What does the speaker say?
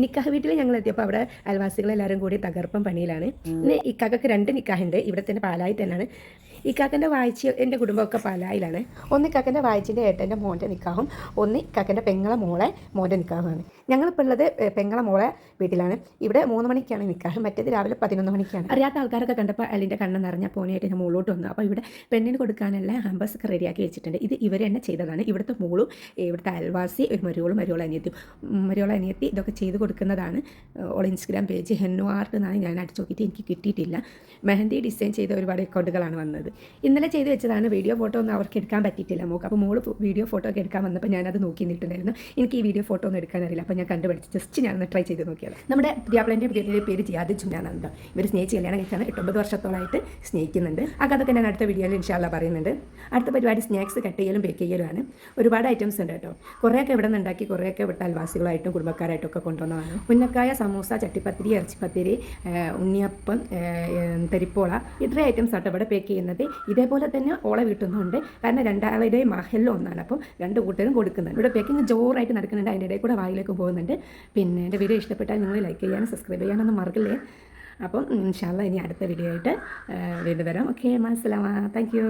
നിക്കാഹ് വീട്ടിൽ ഞങ്ങൾ എത്തിയപ്പോൾ അവിടെ അയൽവാസികളെല്ലാവരും കൂടി തകർപ്പം പണിയിലാണ്. ഇന്ന് ഇക്കാക്കക്ക് 2 നിക്കാഹുണ്ട്. ഇവിടെ തന്നെ പാലായി തന്നെയാണ്. ഇക്കാക്കൻ്റെ വായിച്ച എൻ്റെ കുടുംബമൊക്കെ പാലായിലാണ്. ഒന്ന് ഇക്കാക്കൻ്റെ വായിച്ചിൻ്റെ ഏട്ടൻ്റെ മോൻ്റെ നിക്കാഹും ഒന്ന് ഇക്കാക്കൻ്റെ പെങ്ങളെ മോൻ്റെ നിക്കാഹുമാണ്. ഞങ്ങളിപ്പോൾ ഉള്ളത് പെങ്ങളെ മോളെ വീട്ടിലാണ്. ഇവിടെ 3 മണിക്കാണ് നിക്കാഹ്, മറ്റേത് രാവിലെ 11 മണിക്കാണ്. അറിയാത്ത ആൾക്കാരൊക്കെ കണ്ടപ്പോൾ അതിൻ്റെ കണ്ണ് നിറഞ്ഞ പോനായിട്ട് ഞാൻ മുകളിലോട്ട് വന്നു. അപ്പോൾ ഇവിടെ പെണ്ണിന് കൊടുക്കാനുള്ള ഹമ്പസൊക്കെ റെഡിയാക്കി വെച്ചിട്ടുണ്ട്. ഇത് ഇവർ തന്നെ ചെയ്തതാണ്. ഇവിടുത്തെ മോളും ഇവിടുത്തെ അയൽവാസി ഒരു മരിയോളം അനിയത്തി ഇതൊക്കെ ചെയ്ത് കൊടുക്കുന്നതാണ്. ഓൾ ഇൻസ്റ്റഗ്രാം പേജ് ഹെന്നു ആർട്ട് എന്നാണ് ഞാൻ അടിച്ചു നോക്കിയിട്ട് എനിക്ക് കിട്ടിയിട്ടില്ല. മെഹന്തി ഡിസൈൻ ചെയ്ത ഒരുപാട് അക്കൗണ്ടുകളാണ് വന്നത്. ഇന്നലെ ചെയ്ത് വെച്ചതാണ്. വീഡിയോ ഫോട്ടോ ഒന്നും അവർക്ക് എടുക്കാൻ പറ്റിയിട്ടില്ല മോക്ക്. അപ്പോൾ മോള് വീഡിയോ ഫോട്ടോ ഒക്കെ എടുക്കാൻ വന്നപ്പോൾ ഞാനത് നോക്കി നിന്നിട്ടുണ്ടായിരുന്നു. എനിക്ക് ഈ വീഡിയോ ഫോട്ടോ ഒന്നും എടുക്കാനറിയില്ല. അപ്പോൾ ഞാൻ കണ്ടുപിടിച്ച് ജസ്റ്റ് ഞാനൊന്ന് ട്രൈ ചെയ്ത് നോക്കിയത്. നമ്മുടെ പുതിയാപ്പിളേൻ്റെ പേര് ജിയാദ് ജുനാനന്ദ. ഇവർ സ്നേഹിച്ച് കല്യാണം കഴിച്ചാണ്. 8-9 വർഷത്തോളമായിട്ട് സ്നേഹിക്കുന്നുണ്ട്. ആ കഥയൊക്കെ ഞാൻ അടുത്ത വീഡിയോയിൽ ഇൻഷാല്ലാ പറയുന്നുണ്ട്. അടുത്ത പരിപാടി സ്നാക്സ് കട്ട് ചെയ്യലും ബേക്ക് ചെയ്യലുമാണ്. ഒരുപാട് ഐറ്റംസ് ഉണ്ട് കേട്ടോ. കുറേയൊക്കെ ഇവിടെ നിന്ന് ഉണ്ടാക്കി, കുറേയൊക്കെ ഇവിടുത്തെ അയൽവാസികളായിട്ടും കുടുംബക്കാരായിട്ടും ഒക്കെ കൊണ്ടുവന്നതാണ്. ഉന്നക്കായ, സമൂസ, ചട്ടിപ്പത്തിരി, ഇറച്ചിപ്പത്തിരി, ഉണ്ണിയപ്പം, തരിപ്പോള, ഇത്രയും ഐറ്റംസ് ആട്ടോ ഇവിടെ പേക്ക് ചെയ്യുന്നത്. ഇതേപോലെ തന്നെ ഓളെ വീട്ടിൽ നിന്നുണ്ട്. കാരണം രണ്ടാളുടെയും മഹലിൽ ഒന്നാണ്. അപ്പം 2 കൂട്ടരും കൊടുക്കുന്നുണ്ട്. ഇവിടെ പേക്കിങ് ജോറായിട്ട് നടക്കുന്നുണ്ട്. അതിൻ്റെ ഇടയിൽ കൂടെ വായിലേക്ക് പോകുന്നുണ്ട്. പിന്നെ എൻ്റെ വീഡിയോ ഇഷ്ടപ്പെട്ടാൽ നിങ്ങൾ ലൈക്ക് ചെയ്യാനും സബ്സ്ക്രൈബ് ചെയ്യാനൊന്നും മറക്കില്ലേ. അപ്പം ഇൻഷാ അല്ലാ ഇനി അടുത്ത വീഡിയോ ആയിട്ട് വീണ്ടും വരാം. ഓക്കെ, അസ്സലാമു അലൈക്കും. Thank you.